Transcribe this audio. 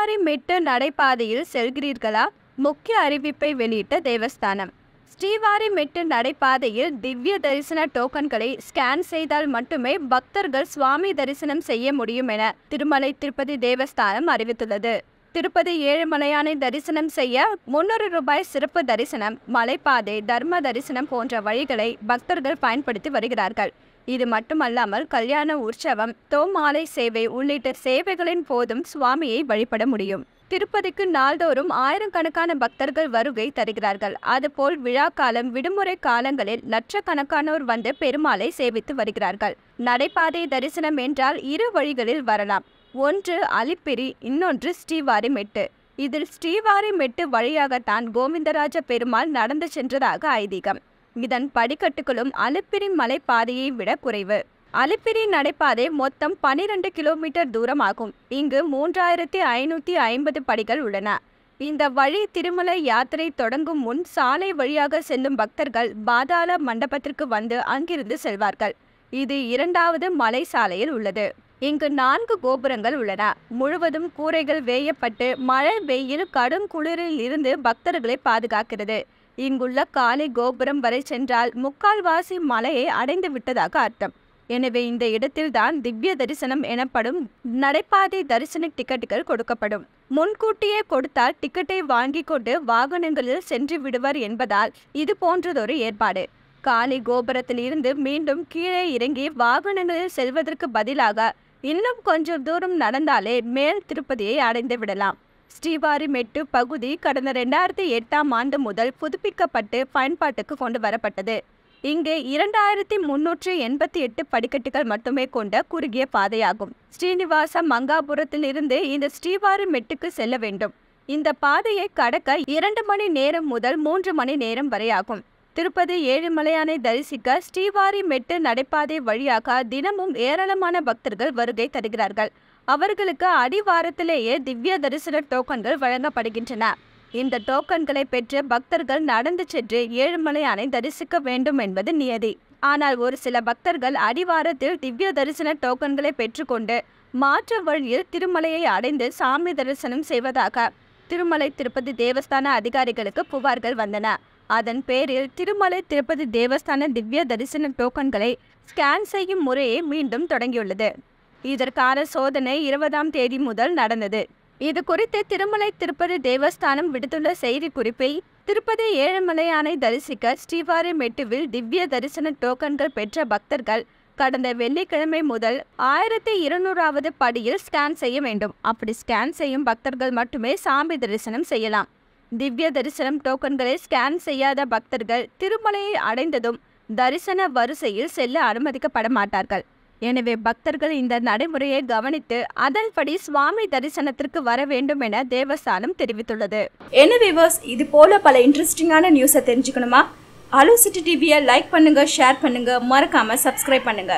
ஸ்ரீவாரிமெட்டு நடைபாதையில் செல்கிறீர்களா? முக்கிய அறிவிப்பை வெளியிட்ட தேவஸ்தானம். ஸ்ரீவாரிமெட்டு நடைபாதையில் திவ்ய தரிசன டோக்கன்களை ஸ்கேன் செய்தால் மட்டுமே பக்தர்கள் சுவாமி தரிசனம் செய்ய முடியும் என திருமலை திருப்பதி தேவஸ்தானம் அறிவித்துள்ளது. திருப்பதி ஏழுமலையானை தரிசனம் செய்ய 300 ரூபாய் சிறப்பு தரிசனம், மலைப்பாதை, தர்ம தரிசனம் போன்ற வழிகளை பக்தர்கள் பயன்படுத்தி வருகிறார்கள். இது மட்டுமல்லாமல் கல்யாண உற்சவம், தோமாலை சேவை உள்ளிட்ட சேவைகளின் போதும் சுவாமியை வழிபட முடியும். திருப்பதிக்கு நாள்தோறும் ஆயிரக்கணக்கான பக்தர்கள் வருகை தருகிறார்கள். அதுபோல் விழா காலம், விடுமுறை காலங்களில் லட்சக்கணக்கானோர் வந்து பெருமாளை சேவித்து வருகிறார்கள். நடைபாதை தரிசனம் என்றால் இரு வழிகளில் வரலாம். ஒன்று அலிப்பிரி, இன்னொன்று ஸ்ரீவாரிமெட்டு. இதில் ஸ்ரீவாரிமெட்டு வழியாகத்தான் கோவிந்தராஜ பெருமாள் நடந்து சென்றதாக ஐதீகம். இதன் படிக்கட்டுகளும் அலிப்பிரி மலைப்பாதையை விட குறைவு. அலிப்பிரி நடைபாதை மொத்தம் 12 கிலோமீட்டர் தூரம் ஆகும். இங்கு 3550 படிகள் உள்ளன. இந்த வழி திருமலை யாத்திரை தொடங்கும் முன் சாலை வழியாக செல்லும் பக்தர்கள் பாதாள மண்டபத்திற்கு வந்து அங்கிருந்து செல்வார்கள். இது 2வது மலை சாலையில் உள்ளது. இங்கு 4 கோபுரங்கள் உள்ளன. முழுவதும் கூரைகள் வேயப்பட்டு மழை, வெயில், கடும் குளிரில் இருந்து பக்தர்களை பாதுகாக்கிறது. இங்குள்ள காலை கோபுரம் வரை சென்றால் முக்கால்வாசி மலையை அடைந்து விட்டதாக அர்த்தம். எனவே இந்த இடத்தில்தான் திவ்ய தரிசனம் எனப்படும் நடைபாதை தரிசன டிக்கெட்டுகள் கொடுக்கப்படும். முன்கூட்டியே கொடுத்தால் டிக்கெட்டை வாங்கி கொண்டு வாகனங்களில் சென்று விடுவர் என்பதால் இது போன்றதொரு ஏற்பாடு. காலை கோபுரத்தில் இருந்து மீண்டும் கீழே இறங்கி வாகனங்களில் செல்வதற்கு பதிலாக இன்னும் கொஞ்சம் தூரம் நடந்தாலே மேல் திருப்பதியை அடைந்து விடலாம். ஸ்ரீவாரிமெட்டு பகுதி கடந்த 2008ஆம் ஆண்டு முதல் புதுப்பிக்கப்பட்டு பயன்பாட்டுக்கு கொண்டு வரப்பட்டது. இங்கு 2388 படிக்கட்டுகள் மட்டுமே கொண்ட குறுகிய பாதையாகும். ஸ்ரீனிவாச மங்காபுரத்தில் இருந்து இந்த ஸ்ரீவாரிமெட்டுக்கு செல்ல வேண்டும். இந்த பாதையை கடக்க 2 மணி நேரம் முதல் 3 மணி நேரம் வரை ஆகும். திருப்பதி ஏழுமலையானை தரிசிக்க ஸ்ரீவாரிமெட்டு நடைபாதை வழியாக தினமும் ஏராளமான பக்தர்கள் வருகை தருகிறார்கள். அவர்களுக்கு அடிவாரத்திலேயே திவ்ய தரிசன டோக்கன்கள் வழங்கப்படுகின்றன. இந்த டோக்கன்களை பெற்று பக்தர்கள் நடந்து சென்று ஏழுமலையானை தரிசிக்க வேண்டும் என்பது நியதி. ஆனால் ஒரு சில பக்தர்கள் அடிவாரத்தில் திவ்ய தரிசன டோக்கன்களை பெற்றுக்கொண்டு மாற்று வழியில் திருமலையை அடைந்து சாமி தரிசனம் செய்வதாக திருமலை திருப்பதி தேவஸ்தான அதிகாரிகளுக்கு புகார்கள் வந்தன. அதன் பேரில் திருமலை திருப்பதி தேவஸ்தான திவ்ய தரிசன டோக்கன்களை ஸ்கேன் செய்யும் முறையை மீண்டும் தொடங்கியுள்ளது. இதற்கான சோதனை 20ஆம் தேதி முதல் நடந்தது. இது குறித்து திருமலை திருப்பதி தேவஸ்தானம் விடுத்துள்ள செய்தி குறிப்பில், திருப்பதி ஏழுமலையானை தரிசிக்க ஸ்ரீவாரிமெட்டுவில் திவ்ய தரிசன டோக்கன்கள் பெற்ற பக்தர்கள் கடந்த வெள்ளிக்கிழமை முதல் 1200வது படியில் ஸ்கேன் செய்ய வேண்டும். அப்படி ஸ்கேன் செய்யும் பக்தர்கள் மட்டுமே சாமி தரிசனம் செய்யலாம். திவ்ய தரிசனம் டோக்கன்களை ஸ்கேன் செய்யாத பக்தர்கள் திருமலையை அடைந்ததும் தரிசன வரிசையில் செல்ல அனுமதிக்கப்பட மாட்டார்கள். எனவே பக்தர்கள் இந்த நடைமுறையை கவனித்து அதன்படி சுவாமி தரிசனத்திற்கு வர வேண்டும் என தேவஸ்தானம் தெரிவித்துள்ளது. என்ன வியூவர்ஸ், இது போல பல இன்ட்ரெஸ்டிங்கான நியூஸை தெரிஞ்சுக்கணுமா? அலோ சிட்டி டிவியை லைக் பண்ணுங்க, ஷேர் பண்ணுங்க, மறக்காம சப்ஸ்கிரைப் பண்ணுங்க.